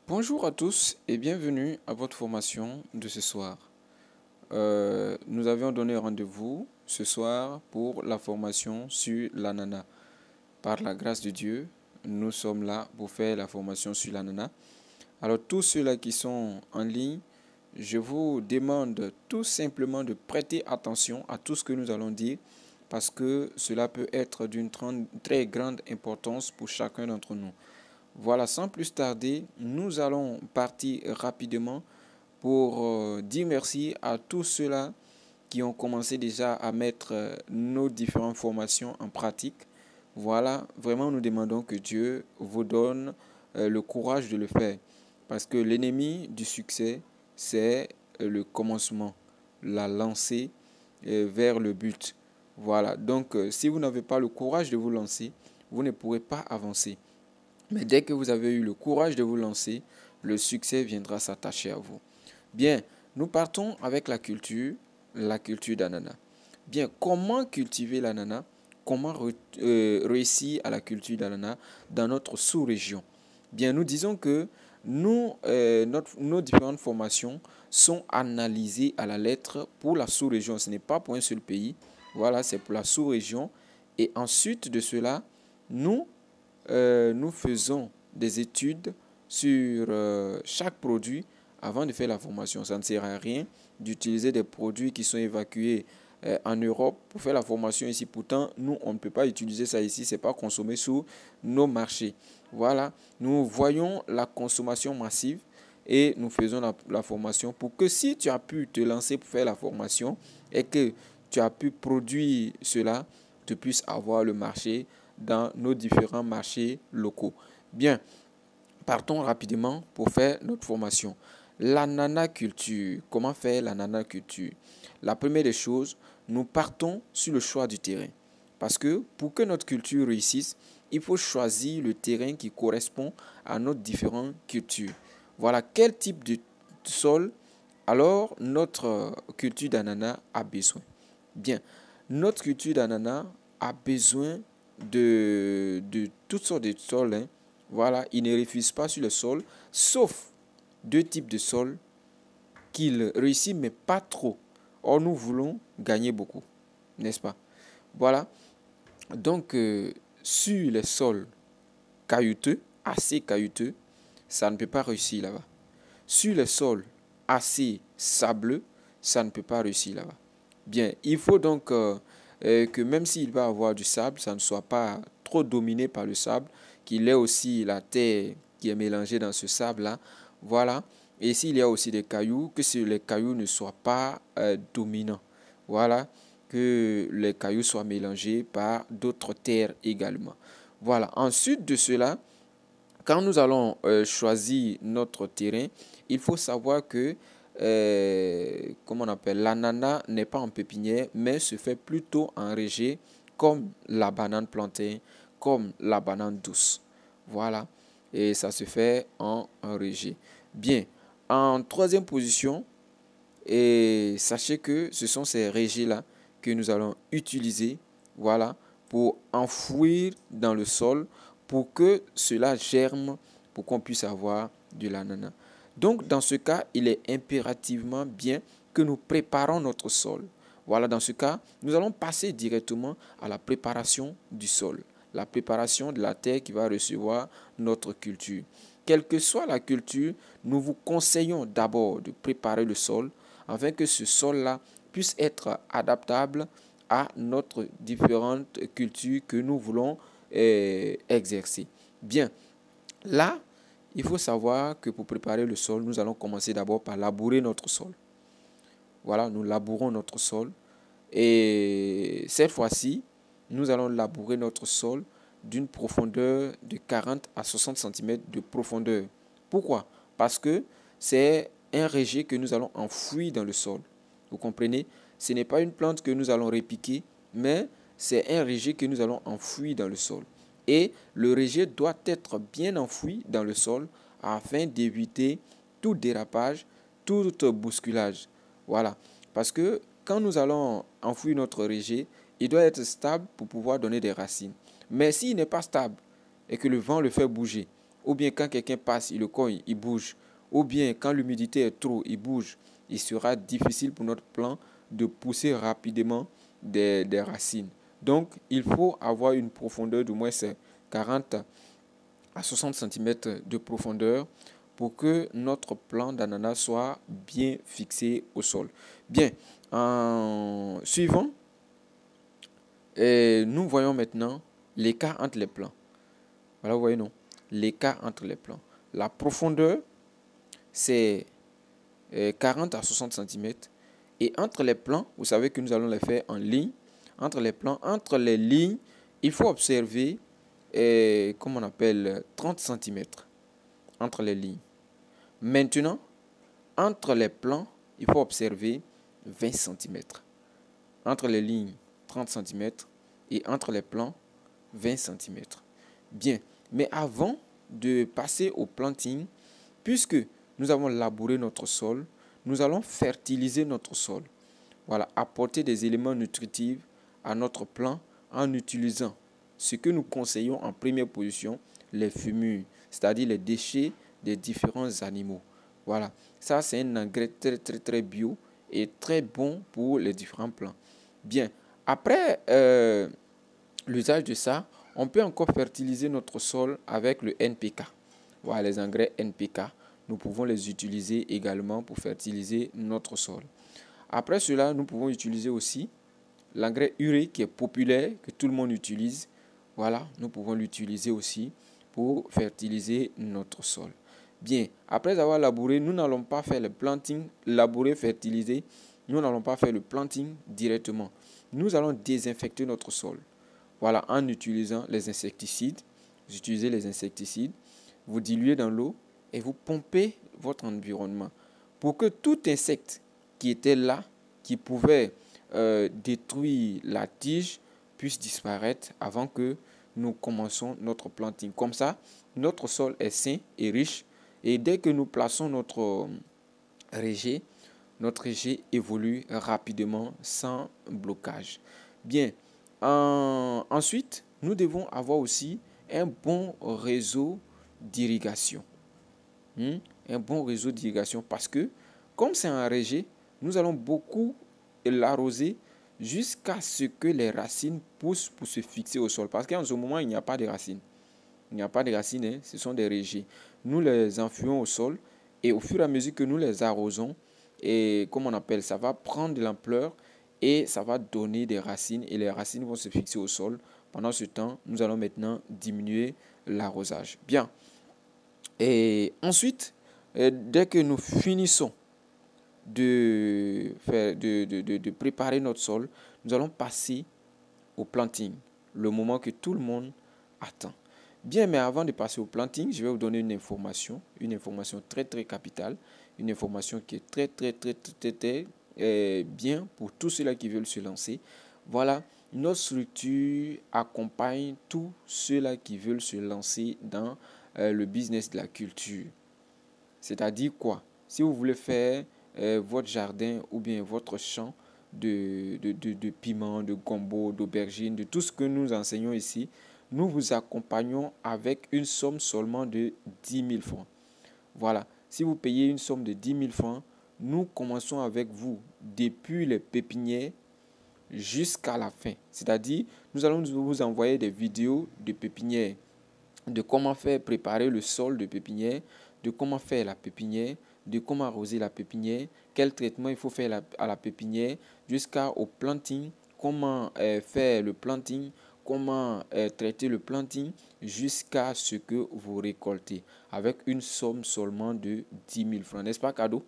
Bonjour à tous et bienvenue à votre formation de ce soir. Nous avions donné rendez-vous ce soir pour la formation sur l'ananas. Par la grâce de Dieu, nous sommes là pour faire la formation sur l'ananas. Alors tous ceux-là qui sont en ligne, je vous demande tout simplement de prêter attention à tout ce que nous allons dire parce que cela peut être d'une très grande importance pour chacun d'entre nous. Voilà, sans plus tarder, nous allons partir rapidement pour dire merci à tous ceux-là qui ont commencé déjà à mettre nos différentes formations en pratique. Voilà, vraiment nous demandons que Dieu vous donne le courage de le faire. Parce que l'ennemi du succès, c'est le commencement, la lancée vers le but. Voilà, donc si vous n'avez pas le courage de vous lancer, vous ne pourrez pas avancer. Mais dès que vous avez eu le courage de vous lancer, le succès viendra s'attacher à vous. Bien, nous partons avec la culture d'ananas. Bien, comment cultiver l'ananas? Comment réussir à la culture d'ananas dans notre sous-région? Bien, nous disons que nos différentes formations sont analysées à la lettre pour la sous-région. Ce n'est pas pour un seul pays. Voilà, c'est pour la sous-région. Et ensuite de cela, nous nous faisons des études sur chaque produit avant de faire la formation. Ça ne sert à rien d'utiliser des produits qui sont évacués en Europe pour faire la formation ici. Pourtant, nous, on ne peut pas utiliser ça ici. Ce n'est pas consommé sur nos marchés. Voilà, nous voyons la consommation massive et nous faisons la formation pour que si tu as pu te lancer pour faire la formation et que tu as pu produire cela, tu puisses avoir le marché dans nos différents marchés locaux. Bien, partons rapidement pour faire notre formation. L'ananaculture. Comment faire l'ananaculture? La première des choses, nous partons sur le choix du terrain. Parce que pour que notre culture réussisse, il faut choisir le terrain qui correspond à nos différentes cultures. Voilà quel type de sol alors notre culture d'ananas a besoin. Bien, notre culture d'ananas a besoin de toutes sortes de sols. Hein. Voilà, il ne refuse pas sur le sol, sauf deux types de sols qu'il réussit, mais pas trop. Or, nous voulons gagner beaucoup, n'est-ce pas? Voilà, donc sur les sols caillouteux, assez caillouteux, ça ne peut pas réussir là-bas. Sur les sols assez sableux, ça ne peut pas réussir là-bas. Bien, il faut donc que même s'il va avoir du sable, ça ne soit pas trop dominé par le sable, qu'il ait aussi la terre qui est mélangée dans ce sable-là. Voilà. Et s'il y a aussi des cailloux, que les cailloux ne soient pas dominants. Voilà. Que les cailloux soient mélangés par d'autres terres également. Voilà. Ensuite de cela, quand nous allons choisir notre terrain, il faut savoir que comment on appelle, l'ananas n'est pas en pépinière, mais se fait plutôt en régé, comme la banane plantain, comme la banane douce. Voilà, et ça se fait en régé. Bien, en troisième position, et sachez que ce sont ces régés-là que nous allons utiliser, voilà, pour enfouir dans le sol, pour que cela germe, pour qu'on puisse avoir de l'ananas. Donc, dans ce cas, il est impérativement bien que nous préparons notre sol. Voilà, dans ce cas, nous allons passer directement à la préparation du sol, la préparation de la terre qui va recevoir notre culture. Quelle que soit la culture, nous vous conseillons d'abord de préparer le sol afin que ce sol-là puisse être adaptable à notre différentes cultures que nous voulons exercer. Bien, là, il faut savoir que pour préparer le sol, nous allons commencer d'abord par labourer notre sol. Voilà, nous labourons notre sol. Et cette fois-ci, nous allons labourer notre sol d'une profondeur de 40 à 60 cm de profondeur. Pourquoi? Parce que c'est un rejet que nous allons enfouir dans le sol. Vous comprenez? Ce n'est pas une plante que nous allons répiquer, mais c'est un rejet que nous allons enfouir dans le sol. Et le rejet doit être bien enfoui dans le sol afin d'éviter tout dérapage, tout bousculage. Voilà. Parce que quand nous allons enfouir notre rejet, il doit être stable pour pouvoir donner des racines. Mais s'il n'est pas stable et que le vent le fait bouger, ou bien quand quelqu'un passe, il le cogne, il bouge, ou bien quand l'humidité est trop, il bouge, il sera difficile pour notre plant de pousser rapidement des racines. Donc, il faut avoir une profondeur de moins 40 à 60 cm de profondeur pour que notre plant d'ananas soit bien fixé au sol. Bien, en suivant, nous voyons maintenant l'écart entre les plants. Voilà, vous voyez, non? L'écart entre les plants. La profondeur, c'est 40 à 60 cm. Et entre les plants, vous savez que nous allons les faire en ligne. Entre les plants, entre les lignes, il faut observer, comme on appelle, 30 cm entre les lignes. Maintenant, entre les plants, il faut observer 20 cm. Entre les lignes, 30 cm. Et entre les plants, 20 cm. Bien, mais avant de passer au planting, puisque nous avons labouré notre sol, nous allons fertiliser notre sol. Voilà, apporter des éléments nutritifs à notre plant en utilisant ce que nous conseillons en première position, les fumures, c'est-à-dire les déchets des différents animaux. Voilà, ça c'est un engrais très bio et très bon pour les différents plants. Bien, après l'usage de ça, on peut encore fertiliser notre sol avec le NPK. Voilà, les engrais NPK. Nous pouvons les utiliser également pour fertiliser notre sol. Après cela, nous pouvons utiliser aussi l'engrais urée qui est populaire, que tout le monde utilise. Voilà, nous pouvons l'utiliser aussi pour fertiliser notre sol. Bien, après avoir labouré, nous n'allons pas faire le planting, labourer, fertiliser. Nous n'allons pas faire le planting directement. Nous allons désinfecter notre sol. Voilà, en utilisant les insecticides. Vous utilisez les insecticides, vous diluez dans l'eau et vous pompez votre environnement pour que tout insecte qui était là, qui pouvait détruire la tige, puisse disparaître avant que nous commençons notre planting. Comme ça, notre sol est sain et riche et dès que nous plaçons notre régé évolue rapidement sans blocage. Bien, ensuite, nous devons avoir aussi un bon réseau d'irrigation. Un bon réseau d'irrigation parce que, comme c'est un régé, nous allons beaucoup l'arroser jusqu'à ce que les racines poussent pour se fixer au sol. Parce qu'en ce moment, il n'y a pas de racines. Il n'y a pas de racines, hein, ce sont des régés. Nous les enfouissons au sol et au fur et à mesure que nous les arrosons, et comme on appelle, ça va prendre de l'ampleur et ça va donner des racines et les racines vont se fixer au sol. Pendant ce temps, nous allons maintenant diminuer l'arrosage. Bien. Et ensuite, dès que nous finissons de préparer notre sol, nous allons passer au planting, le moment que tout le monde attend. Bien, mais avant de passer au planting, je vais vous donner une information très capitale, une information qui est très bien pour tous ceux-là qui veulent se lancer. Voilà, notre structure accompagne tous ceux-là qui veulent se lancer dans le business de la culture. C'est-à-dire quoi? Si vous voulez faire votre jardin ou bien votre champ de piments, de gombo, d'aubergines, de tout ce que nous enseignons ici, nous vous accompagnons avec une somme seulement de 10 000 francs. Voilà, si vous payez une somme de 10 000 francs, nous commençons avec vous depuis les pépinières jusqu'à la fin. C'est-à-dire, nous allons vous envoyer des vidéos de pépinière, de comment faire préparer le sol de pépinière, de comment faire la pépinière, de comment arroser la pépinière, quel traitement il faut faire à la pépinière, jusqu'au planting, comment faire le planting, comment traiter le planting, jusqu'à ce que vous récoltez, avec une somme seulement de 10 000 francs. N'est-ce pas, cadeau?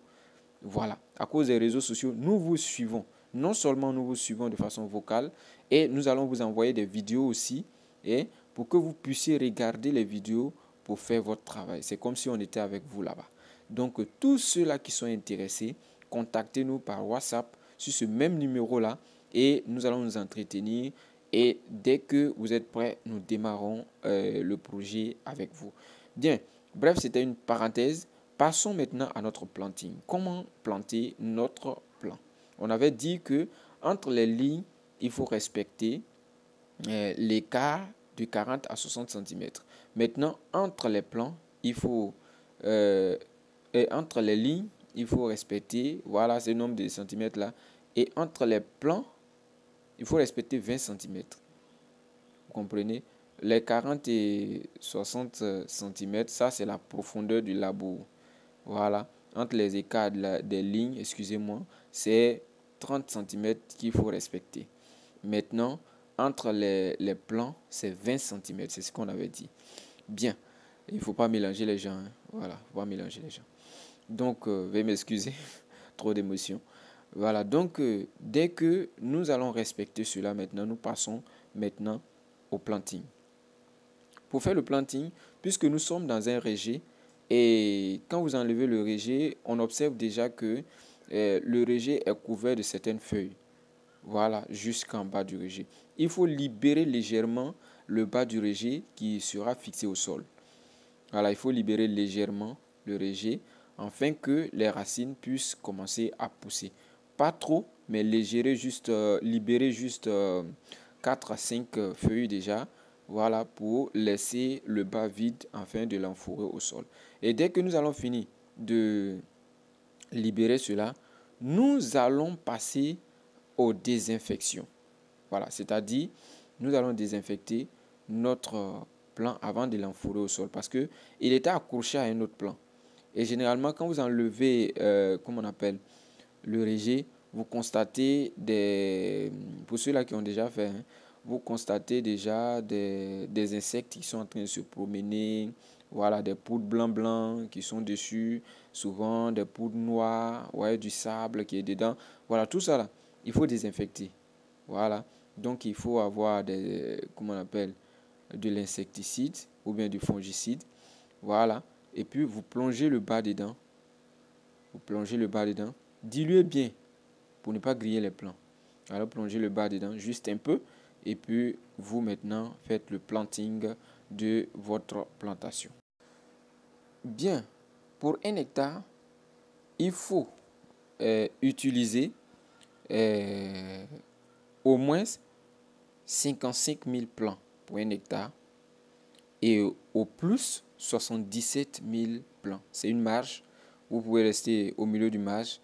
Voilà, à cause des réseaux sociaux, nous vous suivons. Non seulement nous vous suivons de façon vocale, et nous allons vous envoyer des vidéos aussi, et pour que vous puissiez regarder les vidéos pour faire votre travail. C'est comme si on était avec vous là-bas. Donc, tous ceux-là qui sont intéressés, contactez-nous par WhatsApp sur ce même numéro-là et nous allons nous entretenir. Et dès que vous êtes prêts, nous démarrons le projet avec vous. Bien, bref, c'était une parenthèse. Passons maintenant à notre planting. Comment planter notre plant? On avait dit que entre les lignes, il faut respecter l'écart de 40 à 60 cm. Maintenant, entre les plants, il faut, et entre les lignes, il faut respecter, voilà ce nombre de centimètres là. Et entre les plans, il faut respecter 20 centimètres. Vous comprenez? Les 40 et 60 centimètres, ça c'est la profondeur du labour. Voilà. Entre les écarts des lignes, excusez-moi, c'est 30 centimètres qu'il faut respecter. Maintenant, entre les plans, c'est 20 centimètres. C'est ce qu'on avait dit. Bien. Il ne faut pas mélanger les gens. Hein. Voilà. Il ne faut pas mélanger les gens. Donc, veuillez m'excuser. Trop d'émotions. Voilà. Donc, dès que nous allons respecter cela maintenant, nous passons maintenant au planting. Pour faire le planting, puisque nous sommes dans un régie, et quand vous enlevez le régie, on observe déjà que le régie est couvert de certaines feuilles. Voilà, jusqu'en bas du régie. Il faut libérer légèrement le bas du régie qui sera fixé au sol. Voilà, il faut libérer légèrement le régie afin que les racines puissent commencer à pousser. Pas trop, mais libérer juste 4 à 5 feuilles déjà. Voilà, pour laisser le bas vide afin de l'enfourrer au sol. Et dès que nous allons finir de libérer cela, nous allons passer aux désinfections. Voilà, c'est-à-dire, nous allons désinfecter notre plan avant de l'enfourrer au sol parce que il était accroché à un autre plan. Et généralement, quand vous enlevez, comment on appelle, le régie, vous constatez pour ceux-là qui ont déjà fait, hein, vous constatez déjà des insectes qui sont en train de se promener, voilà, des poudres blancs qui sont dessus, souvent des poudres noires, ouais, du sable qui est dedans, voilà, tout ça là, il faut désinfecter, voilà, donc il faut avoir comment on appelle, de l'insecticide ou bien du fongicide, voilà, et puis vous plongez le bas dedans, diluez bien pour ne pas griller les plants. Alors plongez le bas dedans juste un peu et puis vous maintenant faites le planting de votre plantation. Bien, pour 1 hectare, il faut utiliser au moins 55 000 plants pour 1 hectare et au plus 77 000 plants. C'est une marge. Vous pouvez rester au milieu du marge.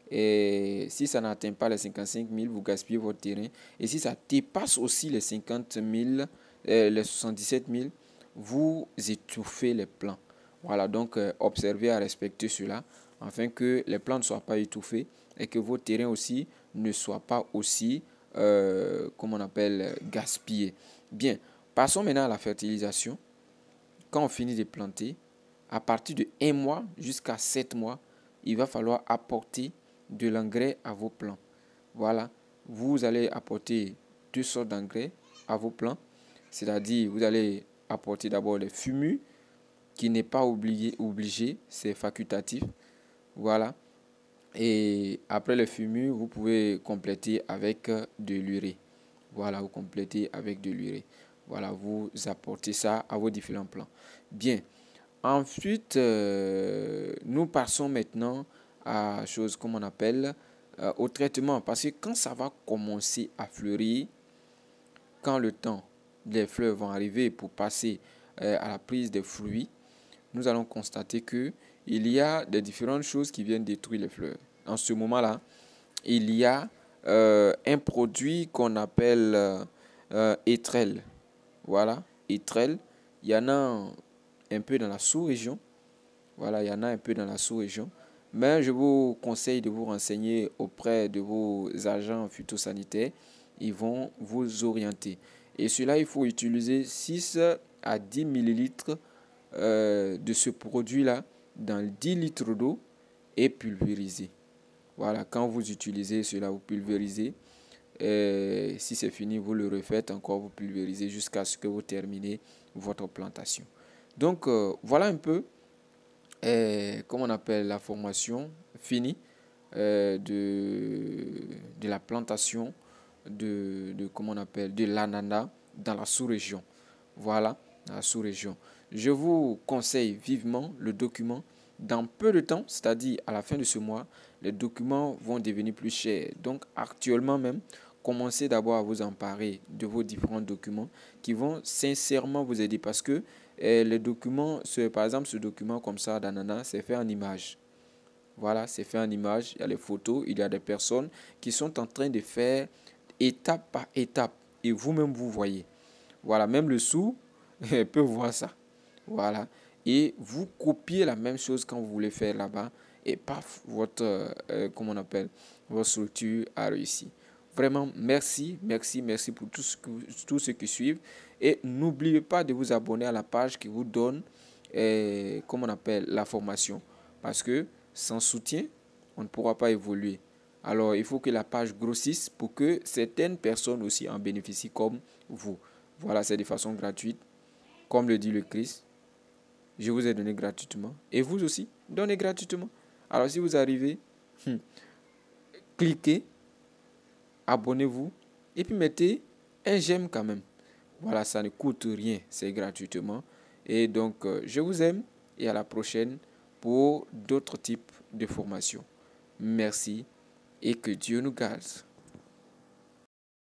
Et si ça n'atteint pas les 55 000, vous gaspillez votre terrain. Et si ça dépasse aussi les 50 000, les 77 000, vous étouffez les plants. Voilà, donc observez à respecter cela afin que les plants ne soient pas étouffés et que vos terrains aussi ne soient pas aussi, comment on appelle, gaspillés. Bien, passons maintenant à la fertilisation. Quand on finit de planter, à partir de 1 mois jusqu'à 7 mois, il va falloir apporter de l'engrais à vos plants. Voilà, vous allez apporter 2 sortes d'engrais à vos plants. C'est-à-dire, vous allez apporter d'abord les fumus, qui n'est pas obligé, c'est facultatif. Voilà. Et après les fumus, vous pouvez compléter avec de l'urée. Voilà, vous complétez avec de l'urée. Voilà, vous apportez ça à vos différents plants. Bien. Ensuite, nous passons maintenant à chose comme on appelle au traitement. Parce que quand ça va commencer à fleurir, quand le temps des fleurs vont arriver pour passer à la prise des fruits, nous allons constater que il y a des différentes choses qui viennent détruire les fleurs. En ce moment-là, il y a un produit qu'on appelle étrel. Voilà, étrel. Il y en a un peu dans la sous-région. Voilà, il y en a un peu dans la sous-région. Mais je vous conseille de vous renseigner auprès de vos agents phytosanitaires. Ils vont vous orienter. Et cela, il faut utiliser 6 à 10 millilitres de ce produit-là dans 10 litres d'eau et pulvériser. Voilà, quand vous utilisez cela, vous pulvérisez. Si c'est fini, vous le refaites encore, vous pulvérisez jusqu'à ce que vous terminez votre plantation. Donc, voilà un peu comment on appelle la formation finie de la plantation comment on appelle, de l'ananas dans la sous-région. Voilà, dans la sous-région. Je vous conseille vivement le document. Dans peu de temps, c'est-à-dire à la fin de ce mois, les documents vont devenir plus chers. Donc actuellement même, commencez d'abord à vous emparer de vos différents documents qui vont sincèrement vous aider parce que Et les documents, par exemple, ce document comme ça d'ananas, c'est fait en image. Voilà, c'est fait en image. Il y a les photos, il y a des personnes qui sont en train de faire étape par étape. Et vous-même, vous voyez. Voilà, même le sous peut voir ça. Voilà. Et vous copiez la même chose quand vous voulez faire là-bas. Et paf, comment on appelle, votre structure a réussi. Vraiment, merci, merci, merci pour tous ceux qui suivent. Et n'oubliez pas de vous abonner à la page qui vous donne, comment on appelle, la formation. Parce que sans soutien, on ne pourra pas évoluer. Alors, il faut que la page grossisse pour que certaines personnes aussi en bénéficient comme vous. Voilà, c'est de façon gratuite. Comme le dit le Christ, je vous ai donné gratuitement. Et vous aussi, donnez gratuitement. Alors, si vous arrivez, cliquez, abonnez-vous et puis mettez un j'aime quand même. Voilà, ça ne coûte rien, c'est gratuitement. Et donc, je vous aime et à la prochaine pour d'autres types de formations. Merci et que Dieu nous garde.